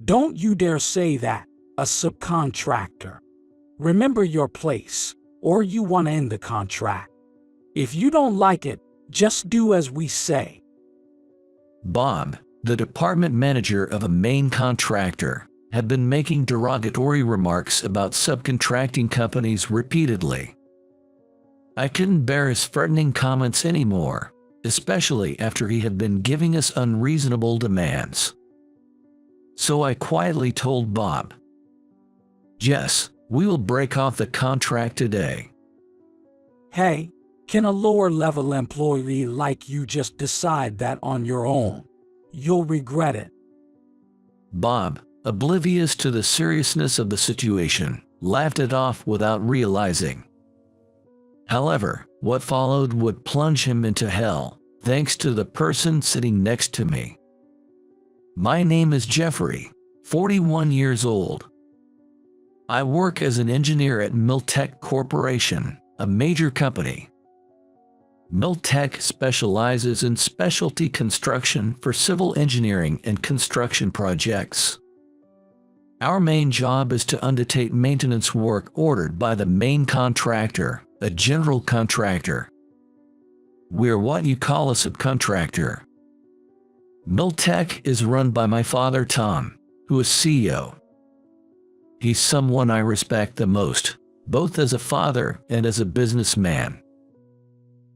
Don't you dare say that, a subcontractor. Remember your place, or you want to end the contract. If you don't like it, just do as we say. Bob, the department manager of a main contractor, had been making derogatory remarks about subcontracting companies repeatedly. I couldn't bear his threatening comments anymore, especially after he had been giving us unreasonable demands. So I quietly told Bob, "Yes, we will break off the contract today." Hey, can a lower-level employee like you just decide that on your own? You'll regret it. Bob, oblivious to the seriousness of the situation, laughed it off without realizing. However, what followed would plunge him into hell, thanks to the person sitting next to me. My name is Jeffrey, 41 years old. I work as an engineer at Miltech Corporation, a major company. Miltech specializes in specialty construction for civil engineering and construction projects. Our main job is to undertake maintenance work ordered by the main contractor, a general contractor. We're what you call a subcontractor. Miltech is run by my father Tom, who is CEO. He's someone I respect the most, both as a father and as a businessman.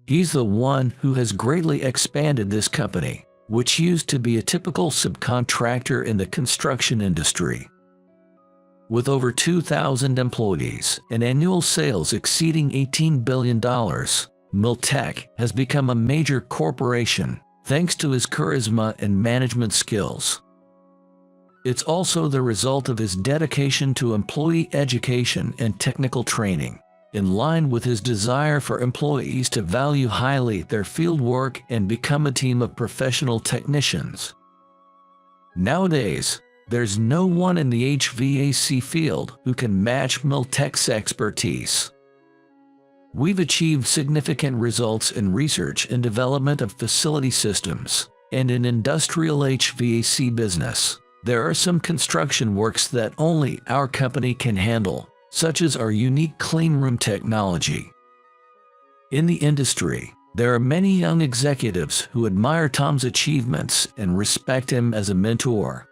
He's the one who has greatly expanded this company, which used to be a typical subcontractor in the construction industry. With over 2,000 employees and annual sales exceeding $18 billion, Miltech has become a major corporation thanks to his charisma and management skills. It's also the result of his dedication to employee education and technical training, in line with his desire for employees to value highly their field work and become a team of professional technicians. Nowadays, there's no one in the HVAC field who can match Miltech's expertise. We've achieved significant results in research and development of facility systems, and in industrial HVAC business. There are some construction works that only our company can handle, such as our unique cleanroom technology. In the industry, there are many young executives who admire Tom's achievements and respect him as a mentor.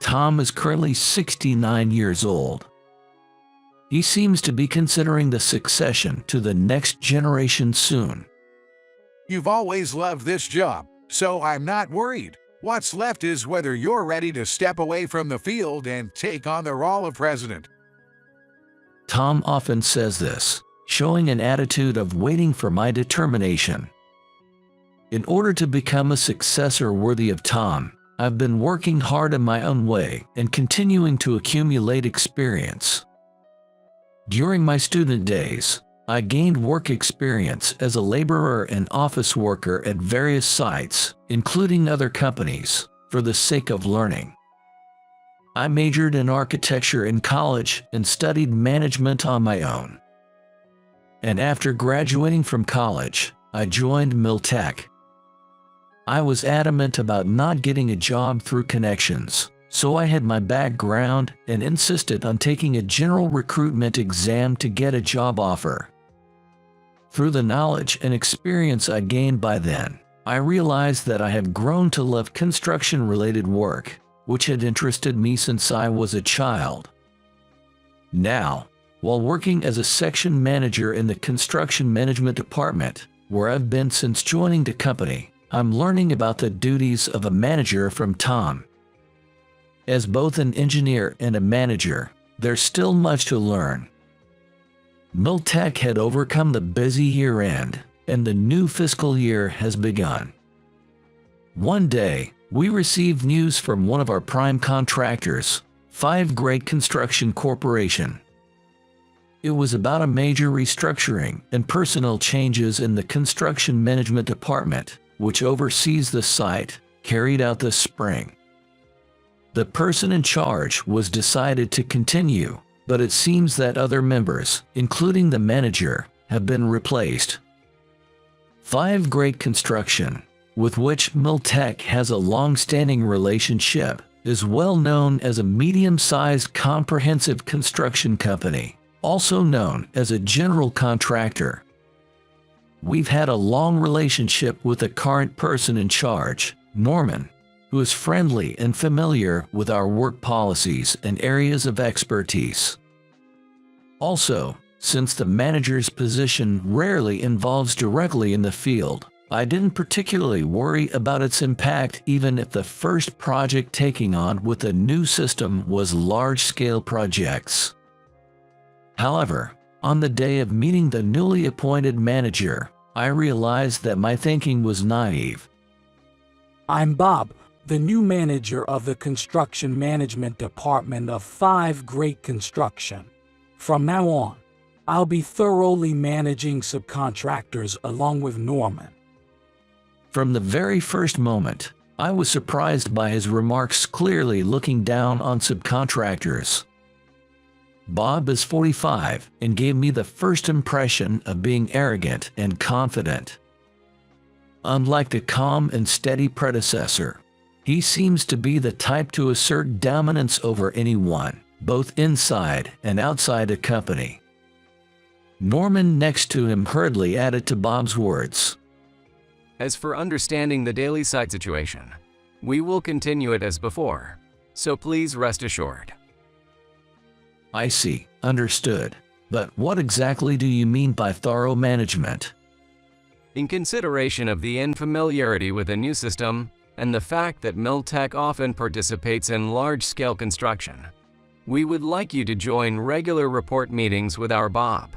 Tom is currently 69 years old. He seems to be considering the succession to the next generation soon. You've always loved this job, so I'm not worried. What's left is whether you're ready to step away from the field and take on the role of president. Tom often says this, showing an attitude of waiting for my determination. In order to become a successor worthy of Tom, I've been working hard in my own way and continuing to accumulate experience. During my student days, I gained work experience as a laborer and office worker at various sites, including other companies, for the sake of learning. I majored in architecture in college and studied management on my own. And after graduating from college, I joined Miltech. I was adamant about not getting a job through connections, so I had my background and insisted on taking a general recruitment exam to get a job offer. Through the knowledge and experience I gained by then, I realized that I had grown to love construction-related work, which had interested me since I was a child. Now, while working as a section manager in the construction management department, where I've been since joining the company, I'm learning about the duties of a manager from Tom. As both an engineer and a manager, there's still much to learn. Miltech had overcome the busy year-end, and the new fiscal year has begun. One day, we received news from one of our prime contractors, Five Great Construction Corporation. It was about a major restructuring and personnel changes in the construction management department, which oversees the site, carried out this spring. The person in charge was decided to continue, but it seems that other members, including the manager, have been replaced. Five Great Construction, with which Miltech has a long-standing relationship, is well known as a medium-sized comprehensive construction company, also known as a general contractor. We've had a long relationship with the current person in charge, Norman, who is friendly and familiar with our work policies and areas of expertise. Also, since the manager's position rarely involves directly in the field, I didn't particularly worry about its impact even if the first project taking on with the new system was large-scale projects. However, on the day of meeting the newly appointed manager, I realized that my thinking was naive. I'm Bob, the new manager of the construction management department of 5 Great Construction. From now on, I'll be thoroughly managing subcontractors along with Norman. From the very first moment, I was surprised by his remarks clearly looking down on subcontractors. Bob is 45 and gave me the first impression of being arrogant and confident. Unlike the calm and steady predecessor, he seems to be the type to assert dominance over anyone, both inside and outside a company. Norman next to him hurriedly added to Bob's words. As for understanding the daily site situation, we will continue it as before, so please rest assured. I see, understood. But what exactly do you mean by thorough management? In consideration of the unfamiliarity with a new system and the fact that Miltech often participates in large-scale construction, we would like you to join regular report meetings with our Bob.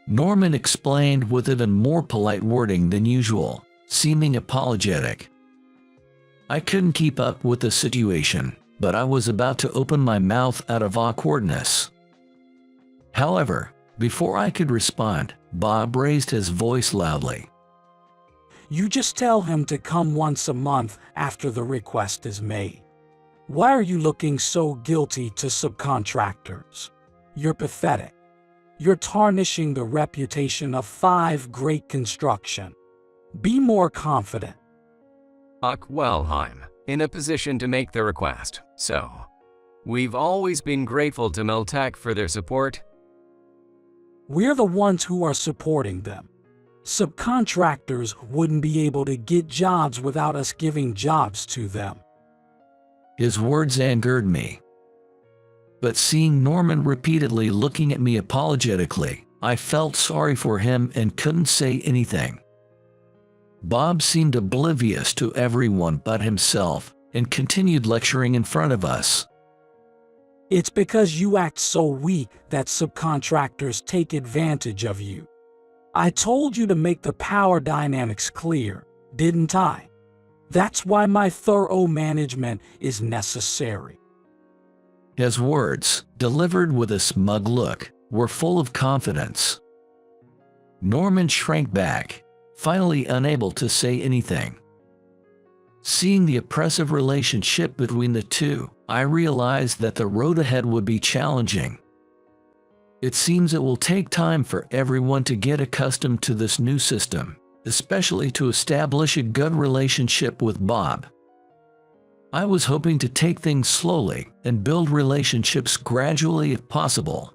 Norman explained with even more polite wording than usual, seeming apologetic. I couldn't keep up with the situation, but I was about to open my mouth out of awkwardness. However, before I could respond, Bob raised his voice loudly. You just tell him to come once a month after the request is made. Why are you looking so guilty to subcontractors? You're pathetic. You're tarnishing the reputation of 5 Great Construction. Be more confident. Well, I'm in a position to make the request, so we've always been grateful to Miltech for their support. We're the ones who are supporting them. Subcontractors wouldn't be able to get jobs without us giving jobs to them. His words angered me. But seeing Norman repeatedly looking at me apologetically, I felt sorry for him and couldn't say anything. Bob seemed oblivious to everyone but himself and continued lecturing in front of us. It's because you act so weak that subcontractors take advantage of you. I told you to make the power dynamics clear, didn't I? That's why my thorough management is necessary. His words, delivered with a smug look, were full of confidence. Norman shrank back, finally unable to say anything. Seeing the oppressive relationship between the two, I realized that the road ahead would be challenging. It seems it will take time for everyone to get accustomed to this new system, especially to establish a good relationship with Bob. I was hoping to take things slowly and build relationships gradually if possible.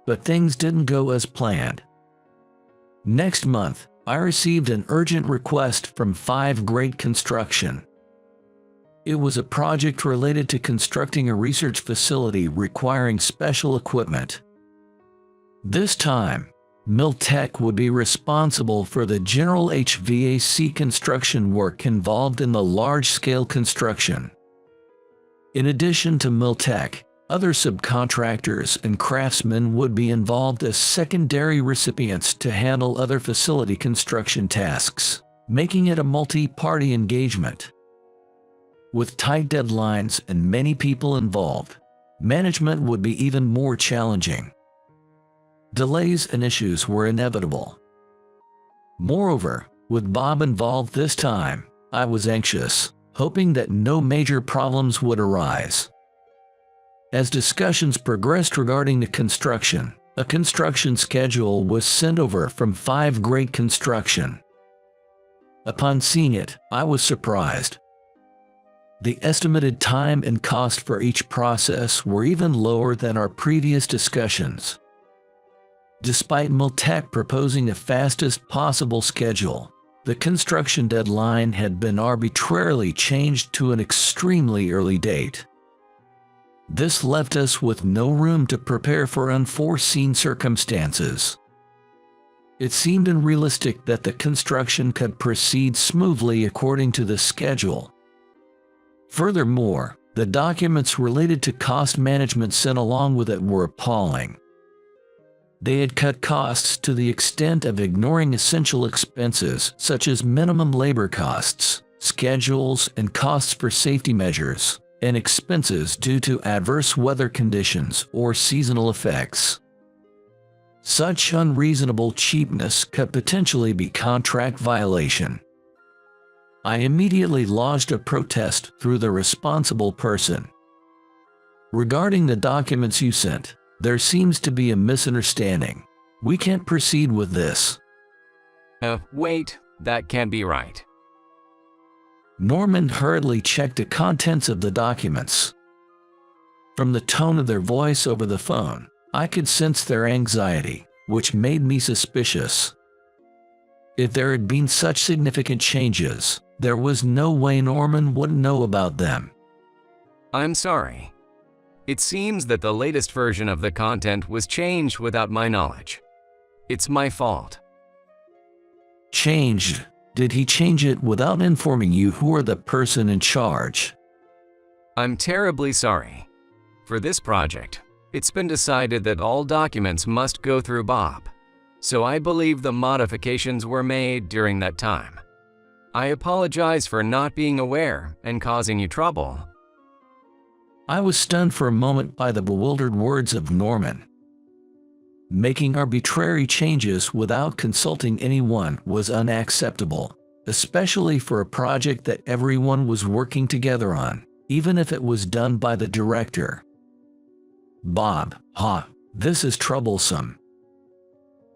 But things didn't go as planned. Next month, I received an urgent request from 5 Great Construction. It was a project related to constructing a research facility requiring special equipment. This time, Miltech would be responsible for the general HVAC construction work involved in the large-scale construction. In addition to Miltech, other subcontractors and craftsmen would be involved as secondary recipients to handle other facility construction tasks, making it a multi-party engagement. With tight deadlines and many people involved, management would be even more challenging. Delays and issues were inevitable. Moreover, with Bob involved this time, I was anxious, hoping that no major problems would arise. As discussions progressed regarding the construction, a construction schedule was sent over from 5 Great Construction. Upon seeing it, I was surprised. The estimated time and cost for each process were even lower than our previous discussions. Despite Miltech proposing the fastest possible schedule, the construction deadline had been arbitrarily changed to an extremely early date. This left us with no room to prepare for unforeseen circumstances. It seemed unrealistic that the construction could proceed smoothly according to the schedule. Furthermore, the documents related to cost management sent along with it were appalling. They had cut costs to the extent of ignoring essential expenses such as minimum labor costs, schedules, and costs for safety measures, and expenses due to adverse weather conditions or seasonal effects. Such unreasonable cheapness could potentially be contract violation. I immediately lodged a protest through the responsible person. Regarding the documents you sent, there seems to be a misunderstanding. We can't proceed with this. Wait, that can't be right. Norman hurriedly checked the contents of the documents. From the tone of their voice over the phone, I could sense their anxiety, which made me suspicious. If there had been such significant changes, there was no way Norman wouldn't know about them. I'm sorry. It seems that the latest version of the content was changed without my knowledge. It's my fault. Changed? Did he change it without informing you who are the person in charge? I'm terribly sorry. For this project, it's been decided that all documents must go through Bob, so I believe the modifications were made during that time. I apologize for not being aware and causing you trouble. I was stunned for a moment by the bewildered words of Norman. Making arbitrary changes without consulting anyone was unacceptable, especially for a project that everyone was working together on, even if it was done by the director. Bob, this is troublesome.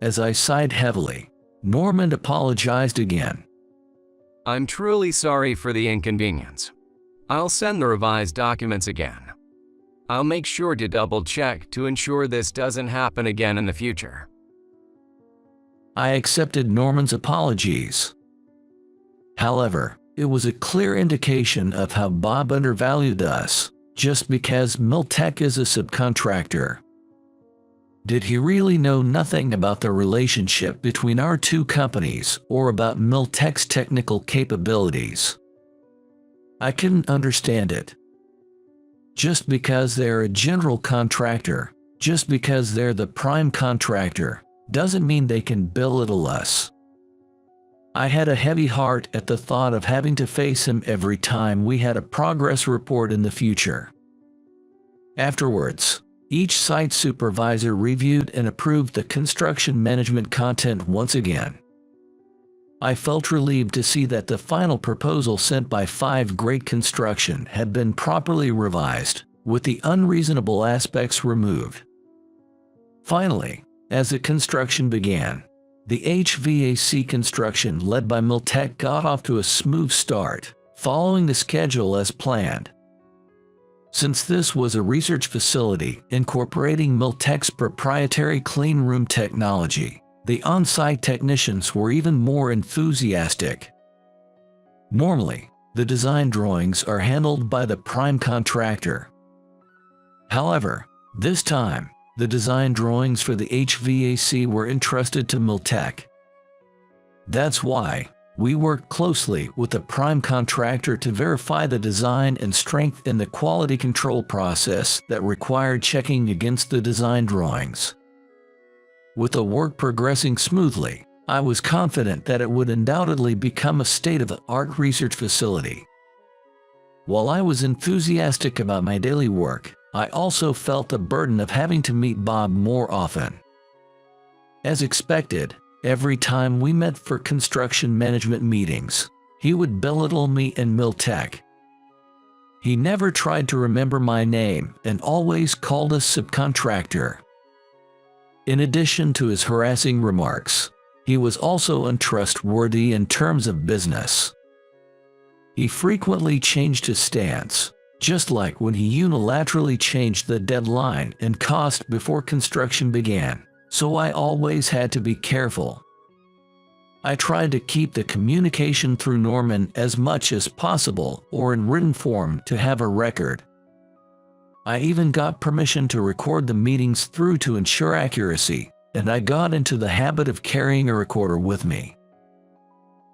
As I sighed heavily, Norman apologized again. I'm truly sorry for the inconvenience. I'll send the revised documents again. I'll make sure to double-check to ensure this doesn't happen again in the future. I accepted Norman's apologies. However, it was a clear indication of how Bob undervalued us, just because Miltech is a subcontractor. Did he really know nothing about the relationship between our two companies or about Miltech's technical capabilities? I couldn't understand it. Just because they're a general contractor, just because they're the prime contractor, doesn't mean they can belittle us. I had a heavy heart at the thought of having to face him every time we had a progress report in the future. Afterwards, each site supervisor reviewed and approved the construction management content once again. I felt relieved to see that the final proposal sent by 5 Great Construction had been properly revised, with the unreasonable aspects removed. Finally, as the construction began, the HVAC construction led by Miltech got off to a smooth start, following the schedule as planned. Since this was a research facility incorporating Miltech's proprietary clean room technology, the on-site technicians were even more enthusiastic. Normally, the design drawings are handled by the prime contractor. However, this time, the design drawings for the HVAC were entrusted to Miltech. That's why we worked closely with the prime contractor to verify the design and strengthen the quality control process that required checking against the design drawings. With the work progressing smoothly, I was confident that it would undoubtedly become a state-of-the-art research facility. While I was enthusiastic about my daily work, I also felt the burden of having to meet Bob more often. As expected, every time we met for construction management meetings, he would belittle me and Miltech. He never tried to remember my name and always called us subcontractor. In addition to his harassing remarks, he was also untrustworthy in terms of business. He frequently changed his stance, just like when he unilaterally changed the deadline and cost before construction began, so I always had to be careful. I tried to keep the communication through Norman as much as possible or in written form to have a record. I even got permission to record the meetings through to ensure accuracy, and I got into the habit of carrying a recorder with me.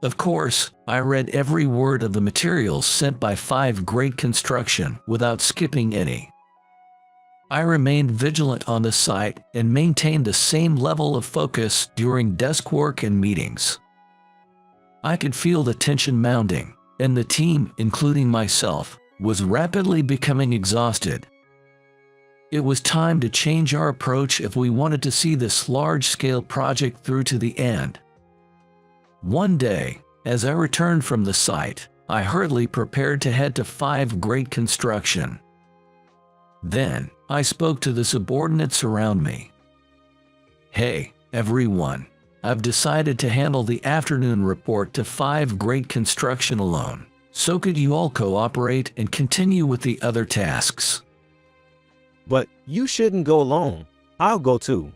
Of course, I read every word of the materials sent by 5 Great Construction without skipping any. I remained vigilant on the site and maintained the same level of focus during desk work and meetings. I could feel the tension mounting, and the team, including myself, was rapidly becoming exhausted. It was time to change our approach if we wanted to see this large-scale project through to the end. One day, as I returned from the site, I hurriedly prepared to head to 5 Great Construction. Then, I spoke to the subordinates around me. "Hey, everyone, I've decided to handle the afternoon report to 5 Great Construction alone, so could you all cooperate and continue with the other tasks?" But you shouldn't go alone. I'll go too.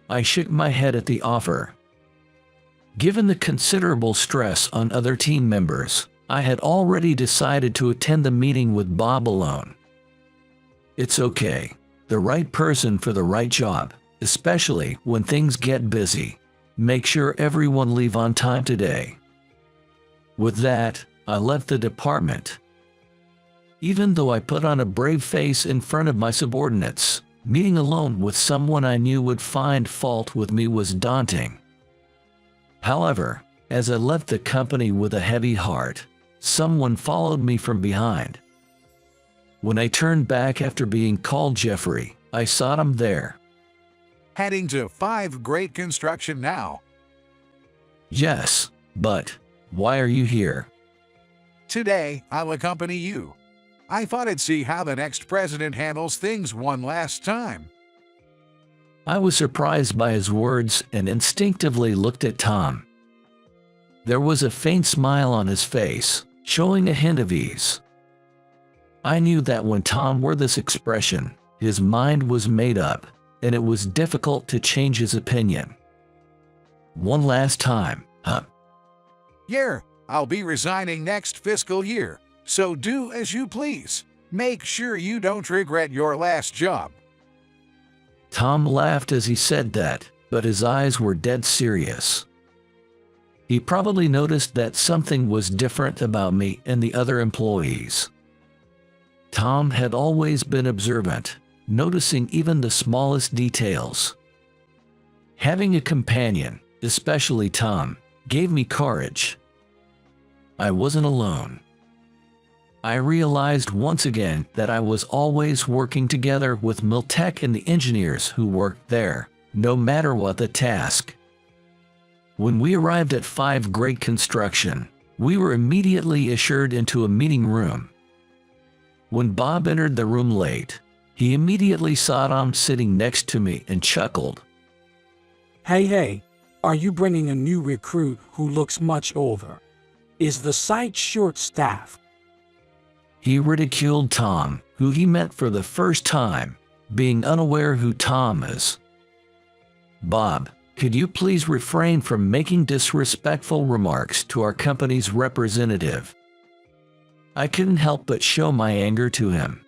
I shook my head at the offer. Given the considerable stress on other team members, I had already decided to attend the meeting with Bob alone. It's okay, the right person for the right job, especially when things get busy. Make sure everyone leave on time today. With that, I left the department. Even though I put on a brave face in front of my subordinates, meeting alone with someone I knew would find fault with me was daunting. However, as I left the company with a heavy heart, someone followed me from behind. When I turned back after being called Jeffrey, I saw him there. Heading to 5 Great Construction now. Yes, but why are you here? Today, I'll accompany you. I thought I'd see how the next president handles things one last time. I was surprised by his words and instinctively looked at Tom. There was a faint smile on his face, showing a hint of ease. I knew that when Tom wore this expression, his mind was made up, and it was difficult to change his opinion. One last time, huh? Yeah, I'll be resigning next fiscal year, so do as you please. Make sure you don't regret your last job. Tom laughed as he said that, but his eyes were dead serious. He probably noticed that something was different about me and the other employees. Tom had always been observant, noticing even the smallest details. Having a companion, especially Tom, gave me courage. I wasn't alone. I realized once again that I was always working together with Miltech and the engineers who worked there, no matter what the task. When we arrived at 5 Great Construction, we were immediately ushered into a meeting room. When Bob entered the room late, he immediately saw Tom sitting next to me and chuckled. Hey, are you bringing a new recruit who looks much older? Is the site short-staffed? He ridiculed Tom, who he met for the first time, being unaware who Tom is. Bob, could you please refrain from making disrespectful remarks to our company's representative? I couldn't help but show my anger to him.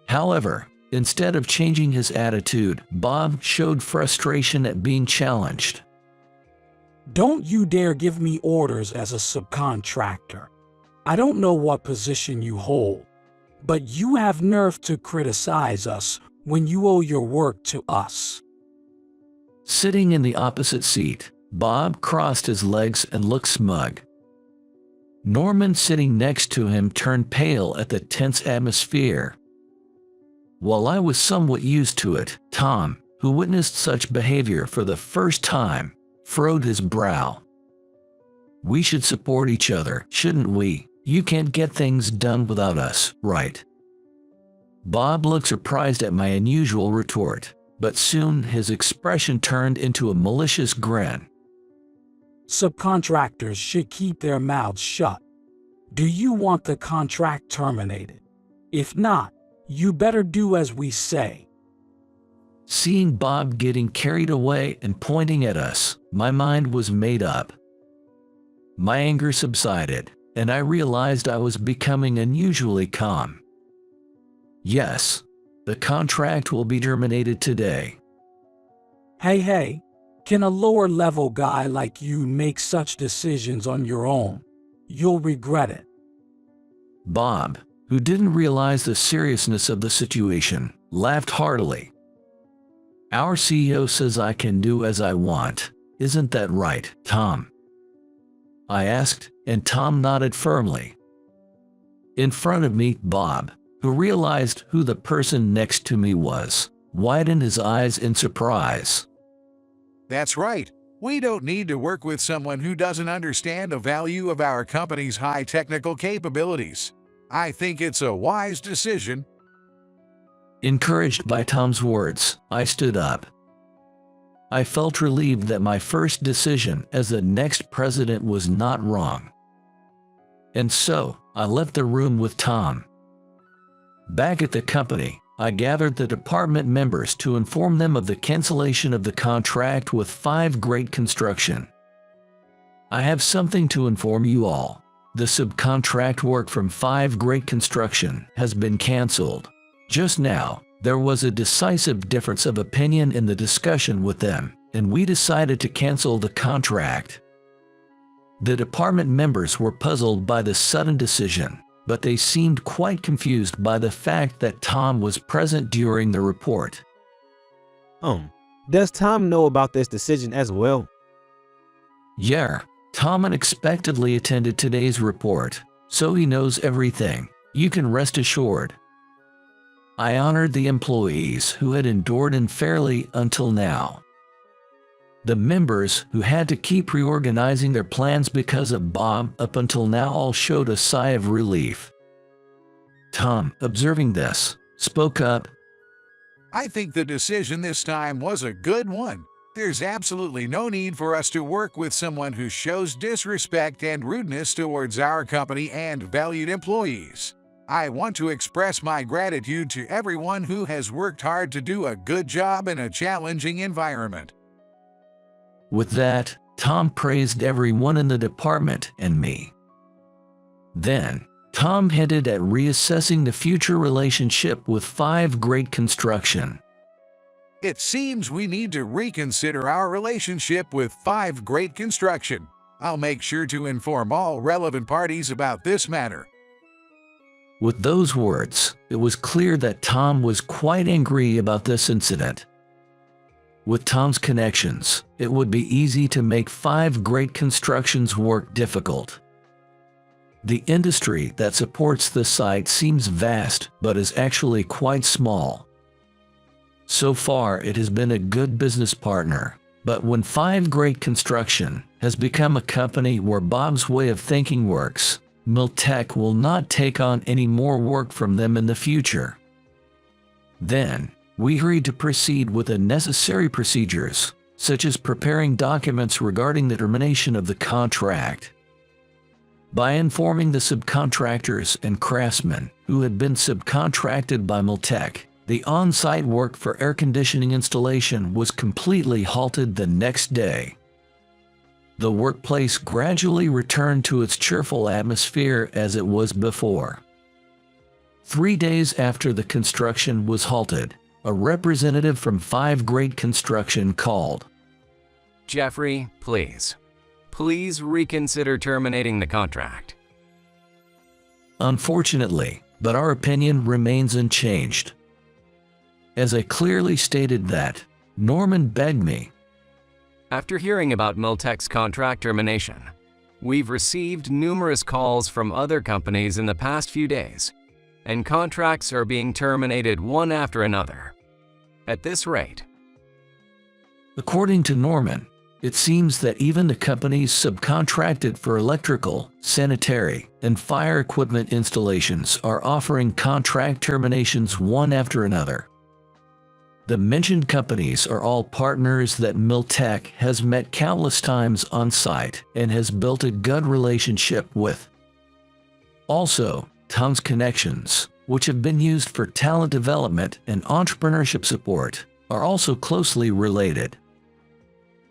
However, instead of changing his attitude, Bob showed frustration at being challenged. Don't you dare give me orders as a subcontractor. I don't know what position you hold, but you have nerve to criticize us when you owe your work to us. Sitting in the opposite seat, Bob crossed his legs and looked smug. Norman sitting next to him turned pale at the tense atmosphere. While I was somewhat used to it, Tom, who witnessed such behavior for the first time, furrowed his brow. We should support each other, shouldn't we? You can't get things done without us, right? Bob looked surprised at my unusual retort, but soon his expression turned into a malicious grin. Subcontractors should keep their mouths shut. Do you want the contract terminated? If not, you better do as we say. Seeing Bob getting carried away and pointing at us, my mind was made up. My anger subsided, and I realized I was becoming unusually calm. Yes, the contract will be terminated today. Hey, can a lower-level guy like you make such decisions on your own? You'll regret it. Bob, who didn't realize the seriousness of the situation, laughed heartily. Our CEO says I can do as I want. Isn't that right, Tom? I asked, and Tom nodded firmly. In front of me, Bob, who realized who the person next to me was, widened his eyes in surprise. That's right. We don't need to work with someone who doesn't understand the value of our company's high technical capabilities. I think it's a wise decision. Encouraged by Tom's words, I stood up. I felt relieved that my first decision as the next president was not wrong. And so, I left the room with Tom. Back at the company, I gathered the department members to inform them of the cancellation of the contract with 5 Great Construction. I have something to inform you all. The subcontract work from 5 Great Construction has been canceled. Just now, there was a decisive difference of opinion in the discussion with them, and we decided to cancel the contract. The department members were puzzled by the sudden decision, but they seemed quite confused by the fact that Tom was present during the report. Does Tom know about this decision as well? Yeah, Tom unexpectedly attended today's report, so he knows everything. You can rest assured. I honored the employees who had endured unfairly until now. The members who had to keep reorganizing their plans because of Bob up until now all showed a sigh of relief. Tom, observing this, spoke up. I think the decision this time was a good one. There's absolutely no need for us to work with someone who shows disrespect and rudeness towards our company and valued employees. I want to express my gratitude to everyone who has worked hard to do a good job in a challenging environment. With that, Tom praised everyone in the department and me. Then, Tom hinted at reassessing the future relationship with 5 Great Construction. It seems we need to reconsider our relationship with 5 Great Construction. I'll make sure to inform all relevant parties about this matter. With those words, it was clear that Tom was quite angry about this incident. With Tom's connections, it would be easy to make 5 Great Construction's work difficult. The industry that supports the site seems vast, but is actually quite small. So far, it has been a good business partner, but when 5 Great Construction has become a company where Bob's way of thinking works, Miltech will not take on any more work from them in the future. Then, we agreed to proceed with the necessary procedures, such as preparing documents regarding the termination of the contract. By informing the subcontractors and craftsmen who had been subcontracted by Miltech, the on-site work for air conditioning installation was completely halted the next day. The workplace gradually returned to its cheerful atmosphere as it was before. 3 days after the construction was halted, a representative from 5 Great Construction called. Jeffrey, please reconsider terminating the contract. Unfortunately, but our opinion remains unchanged. As I clearly stated that, Norman begged me. After hearing about Miltech's contract termination, we've received numerous calls from other companies in the past few days, and contracts are being terminated one after another. At this rate. According to Norman, it seems that even the companies subcontracted for electrical, sanitary, and fire equipment installations are offering contract terminations one after another. The mentioned companies are all partners that Miltech has met countless times on site and has built a good relationship with. Also, Tom's connections, which have been used for talent development and entrepreneurship support, are also closely related.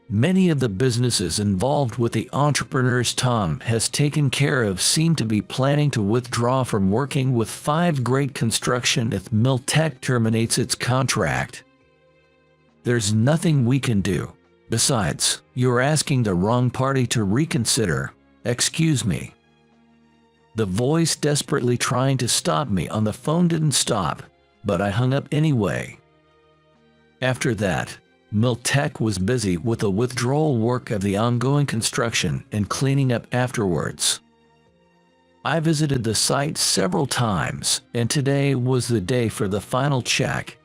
Many of the businesses involved with the entrepreneurs Tom has taken care of seem to be planning to withdraw from working with 5 Great Construction if Miltech terminates its contract. There's nothing we can do. Besides, you're asking the wrong party to reconsider. Excuse me. The voice desperately trying to stop me on the phone didn't stop, but I hung up anyway. After that, Miltech was busy with the withdrawal work of the ongoing construction and cleaning up afterwards. I visited the site several times, and today was the day for the final check.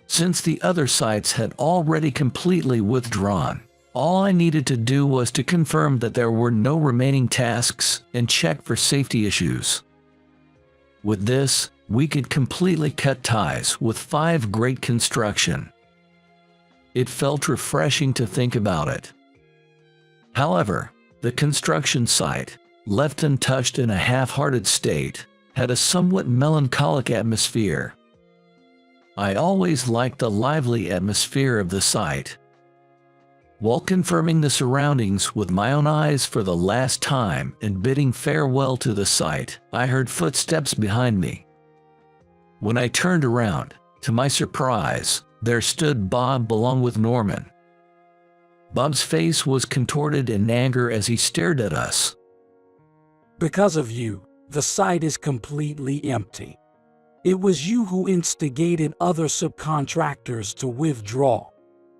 Since the other sites had already completely withdrawn, all I needed to do was to confirm that there were no remaining tasks and check for safety issues. With this, we could completely cut ties with 5 Great Construction. It felt refreshing to think about it. However, the construction site, left untouched in a half-hearted state, had a somewhat melancholic atmosphere. I always liked the lively atmosphere of the site. While confirming the surroundings with my own eyes for the last time and bidding farewell to the site, I heard footsteps behind me. When I turned around, to my surprise, there stood Bob along with Norman. Bob's face was contorted in anger as he stared at us. Because of you, the site is completely empty. It was you who instigated other subcontractors to withdraw.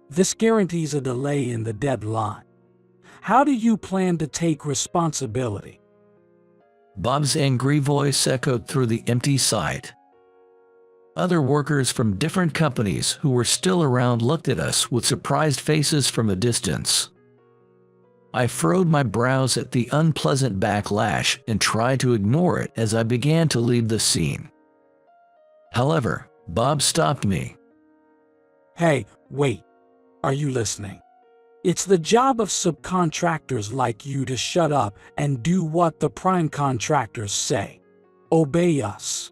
This guarantees a delay in the deadline. How do you plan to take responsibility? Bob's angry voice echoed through the empty site. Other workers from different companies who were still around looked at us with surprised faces from a distance. I furrowed my brows at the unpleasant backlash and tried to ignore it as I began to leave the scene. However, Bob stopped me. Hey, wait. Are you listening? It's the job of subcontractors like you to shut up and do what the prime contractors say. Obey us.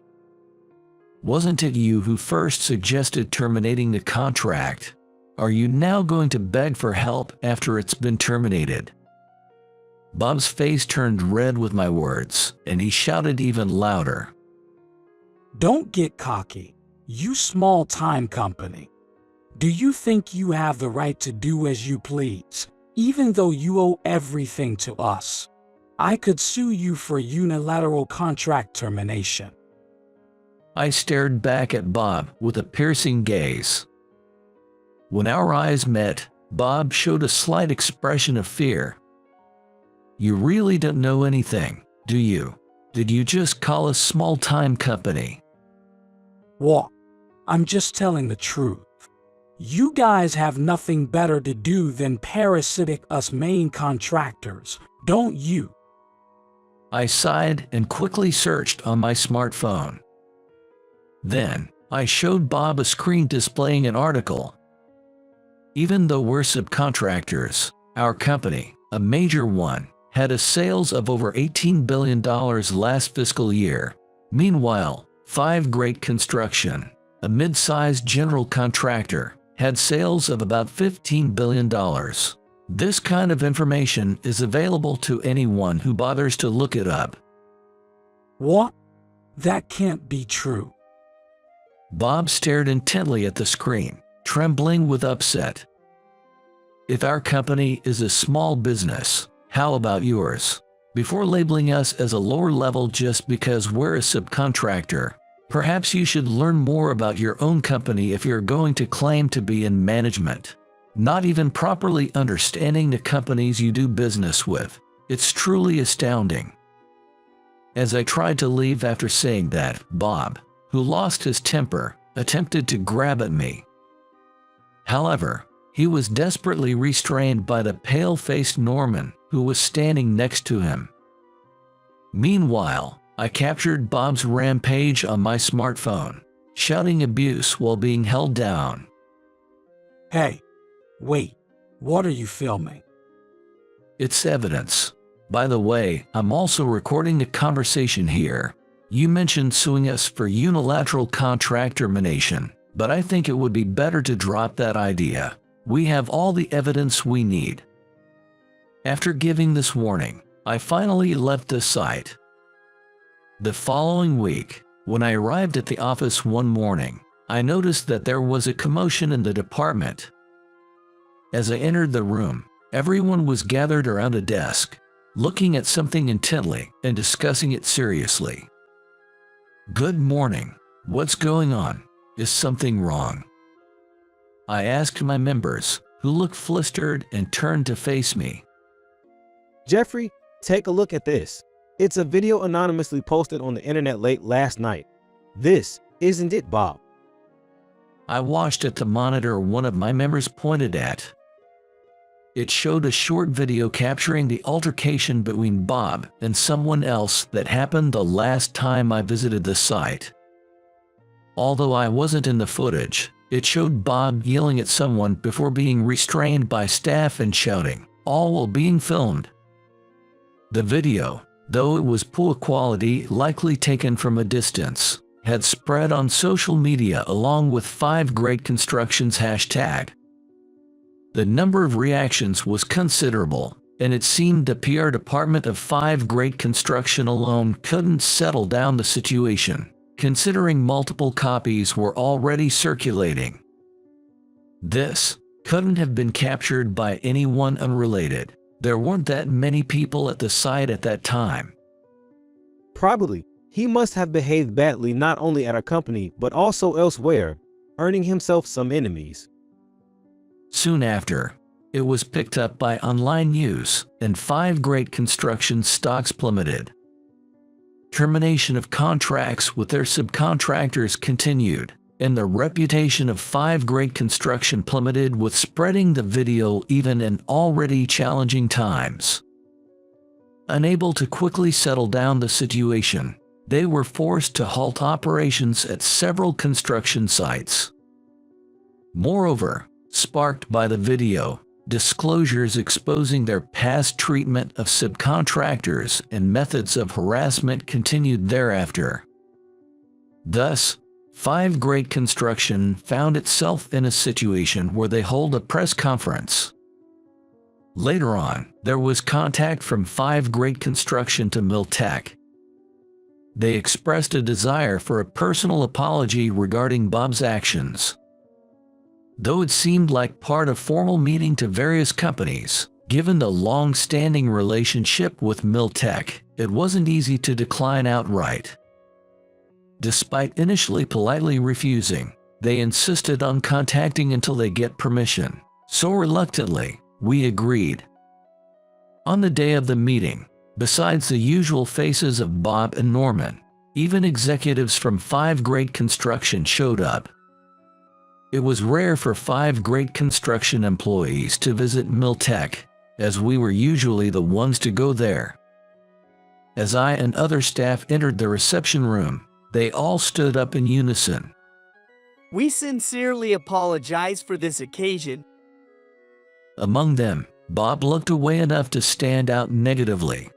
Wasn't it you who first suggested terminating the contract? Are you now going to beg for help after it's been terminated? Bob's face turned red with my words, and he shouted even louder. Don't get cocky, you small-time company. Do you think you have the right to do as you please, even though you owe everything to us? I could sue you for unilateral contract termination. I stared back at Bob with a piercing gaze. When our eyes met, Bob showed a slight expression of fear. You really don't know anything, do you? Did you just call us small-time company? What? I'm just telling the truth. You guys have nothing better to do than parasitic us main contractors, don't you? I sighed and quickly searched on my smartphone. Then, I showed Bob a screen displaying an article. Even though we're subcontractors, our company, a major one, had a sales of over $18 billion last fiscal year. Meanwhile, 5 Great Construction, a mid-sized general contractor, had sales of about $15 billion. This kind of information is available to anyone who bothers to look it up. What? That can't be true. Bob stared intently at the screen, trembling with upset. If our company is a small business, how about yours? Before labeling us as a lower level just because we're a subcontractor, perhaps you should learn more about your own company if you're going to claim to be in management. Not even properly understanding the companies you do business with. It's truly astounding. As I tried to leave after saying that, Bob, who lost his temper, attempted to grab at me. However, he was desperately restrained by the pale-faced Norman, who was standing next to him. Meanwhile, I captured Bob's rampage on my smartphone, shouting abuse while being held down. Hey, wait, what are you filming? It's evidence. By the way, I'm also recording a conversation here. You mentioned suing us for unilateral contract termination, but I think it would be better to drop that idea. We have all the evidence we need. After giving this warning, I finally left the site. The following week, when I arrived at the office one morning, I noticed that there was a commotion in the department. As I entered the room, everyone was gathered around a desk, looking at something intently and discussing it seriously. "Good morning. What's going on? Is something wrong?" I asked my members, who looked flustered and turned to face me. Jeffrey, take a look at this. It's a video anonymously posted on the internet late last night. This isn't it, Bob? I watched at the monitor one of my members pointed at. It showed a short video capturing the altercation between Bob and someone else that happened the last time I visited the site. Although I wasn't in the footage, it showed Bob yelling at someone before being restrained by staff and shouting, all while being filmed. The video, though it was poor quality, likely taken from a distance, had spread on social media along with 5 Great Constructions hashtag. The number of reactions was considerable, and it seemed the PR department of 5 Great Construction alone couldn't settle down the situation, considering multiple copies were already circulating. This couldn't have been captured by anyone unrelated. There weren't that many people at the site at that time. Probably. He must have behaved badly not only at our company but also elsewhere, earning himself some enemies. Soon after, it was picked up by online news, and 5 Great Construction stocks plummeted. Termination of contracts with their subcontractors continued, and the reputation of 5 Great Construction plummeted with spreading the video even in already challenging times. Unable to quickly settle down the situation, they were forced to halt operations at several construction sites. Moreover, sparked by the video, disclosures exposing their past treatment of subcontractors and methods of harassment continued thereafter. Thus, 5 Great Construction found itself in a situation where they hold a press conference. Later on, there was contact from 5 Great Construction to Miltech. They expressed a desire for a personal apology regarding Bob's actions. Though it seemed like part of formal meeting to various companies, given the long-standing relationship with Miltech, it wasn't easy to decline outright. Despite initially politely refusing, they insisted on contacting until they get permission. So reluctantly, we agreed. On the day of the meeting, besides the usual faces of Bob and Norman, even executives from 5 Great Construction showed up. It was rare for 5 Great Construction employees to visit Miltech, as we were usually the ones to go there. As I and other staff entered the reception room, they all stood up in unison. "We sincerely apologize for this occasion." Among them, Bob looked away enough to stand out negatively.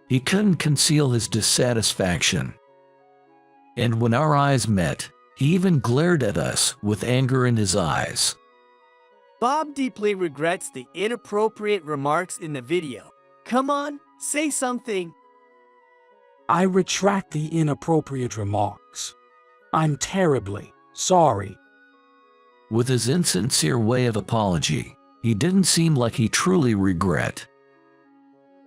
He couldn't conceal his dissatisfaction. And when our eyes met, he even glared at us with anger in his eyes. Bob deeply regrets the inappropriate remarks in the video. Come on, say something. I retract the inappropriate remarks. I'm terribly sorry. With his insincere way of apology, he didn't seem like he truly regret.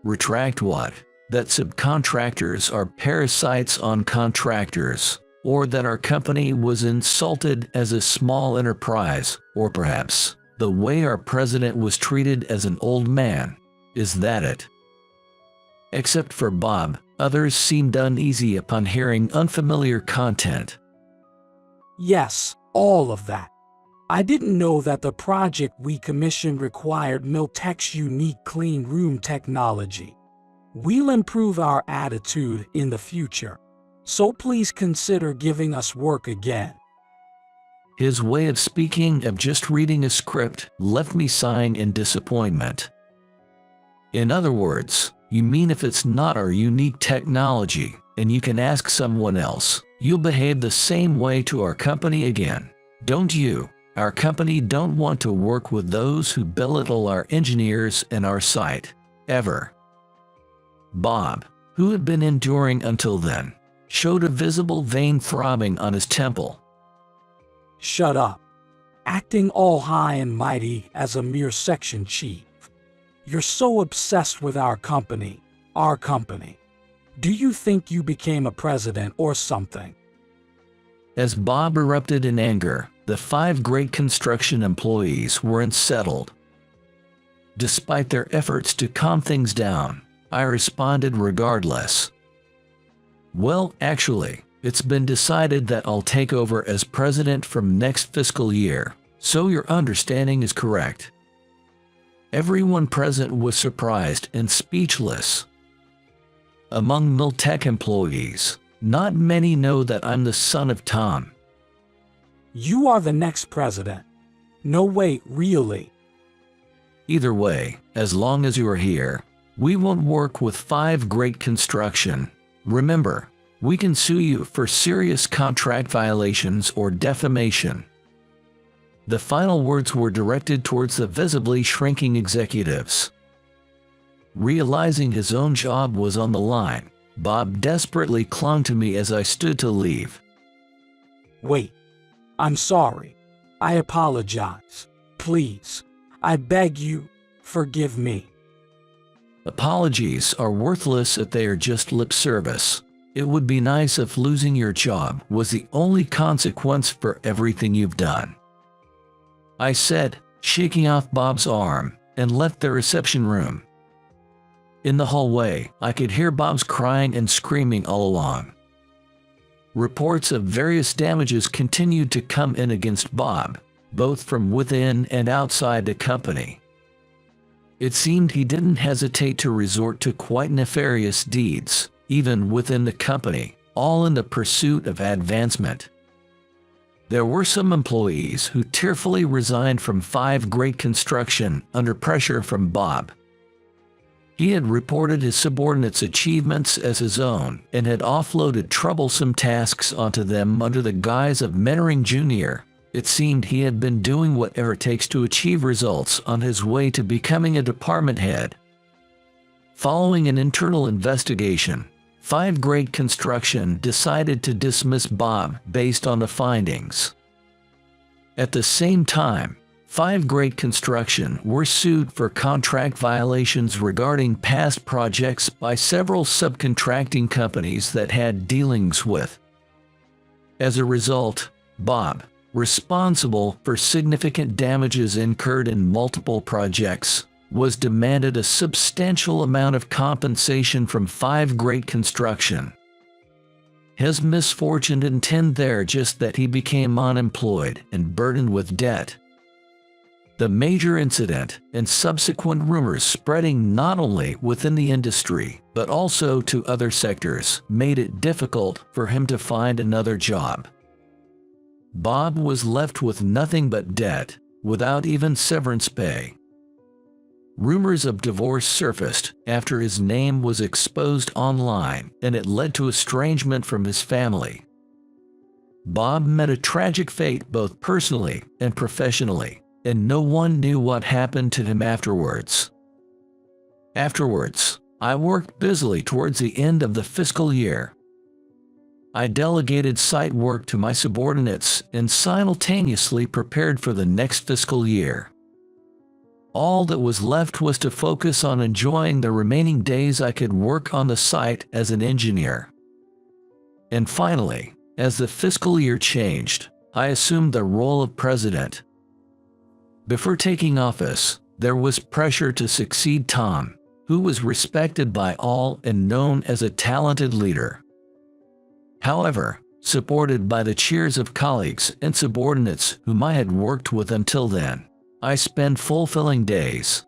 Retract what? That subcontractors are parasites on contractors, or that our company was insulted as a small enterprise, or perhaps the way our president was treated as an old man. Is that it? Except for Bob, others seemed uneasy upon hearing unfamiliar content. Yes, all of that. I didn't know that the project we commissioned required Miltech's unique clean room technology. We'll improve our attitude in the future, so please consider giving us work again. His way of speaking of just reading a script left me sighing in disappointment. In other words, you mean if it's not our unique technology and you can ask someone else, you'll behave the same way to our company again, don't you? Our company don't want to work with those who belittle our engineers and our site, ever. Bob, who had been enduring until then, showed a visible vein throbbing on his temple. Shut up. Acting all high and mighty as a mere section chief. You're so obsessed with our company. Do you think you became a president or something? As Bob erupted in anger, the 5 great construction employees were unsettled. Despite their efforts to calm things down, I responded regardless. Well, actually, it's been decided that I'll take over as president from next fiscal year, so your understanding is correct. Everyone present was surprised and speechless. Among Miltech employees, not many know that I'm the son of Tom. You are the next president. No, wait, really? Either way, as long as you are here, we won't work with 5 great construction. Remember, we can sue you for serious contract violations or defamation. The final words were directed towards the visibly shrinking executives. Realizing his own job was on the line, Bob desperately clung to me as I stood to leave. Wait. I'm sorry. I apologize. Please. I beg you, forgive me. Apologies are worthless if they are just lip service. It would be nice if losing your job was the only consequence for everything you've done. I said, shaking off Bob's arm, and left the reception room. In the hallway, I could hear Bob's crying and screaming all along. Reports of various damages continued to come in against Bob, both from within and outside the company. It seemed he didn't hesitate to resort to quite nefarious deeds, even within the company, all in the pursuit of advancement. There were some employees who tearfully resigned from 5 great construction under pressure from Bob. He had reported his subordinates' achievements as his own and had offloaded troublesome tasks onto them under the guise of mentoring Junior. It seemed he had been doing whatever it takes to achieve results on his way to becoming a department head. Following an internal investigation, 5 Great Construction decided to dismiss Bob based on the findings. At the same time, 5 Great Construction were sued for contract violations regarding past projects by several subcontracting companies that had dealings with. As a result, Bob, responsible for significant damages incurred in multiple projects, was demanded a substantial amount of compensation from 5 Great Construction. His misfortune didn't end there, just that he became unemployed and burdened with debt. The major incident and subsequent rumors spreading not only within the industry but also to other sectors made it difficult for him to find another job. Bob was left with nothing but debt, without even severance pay. Rumors of divorce surfaced after his name was exposed online, and it led to estrangement from his family. Bob met a tragic fate both personally and professionally, and no one knew what happened to him afterwards. I worked busily towards the end of the fiscal year. I delegated site work to my subordinates and simultaneously prepared for the next fiscal year. All that was left was to focus on enjoying the remaining days I could work on the site as an engineer. And finally, as the fiscal year changed, I assumed the role of president. Before taking office, there was pressure to succeed Tom, who was respected by all and known as a talented leader. However, supported by the cheers of colleagues and subordinates whom I had worked with until then, I spent fulfilling days,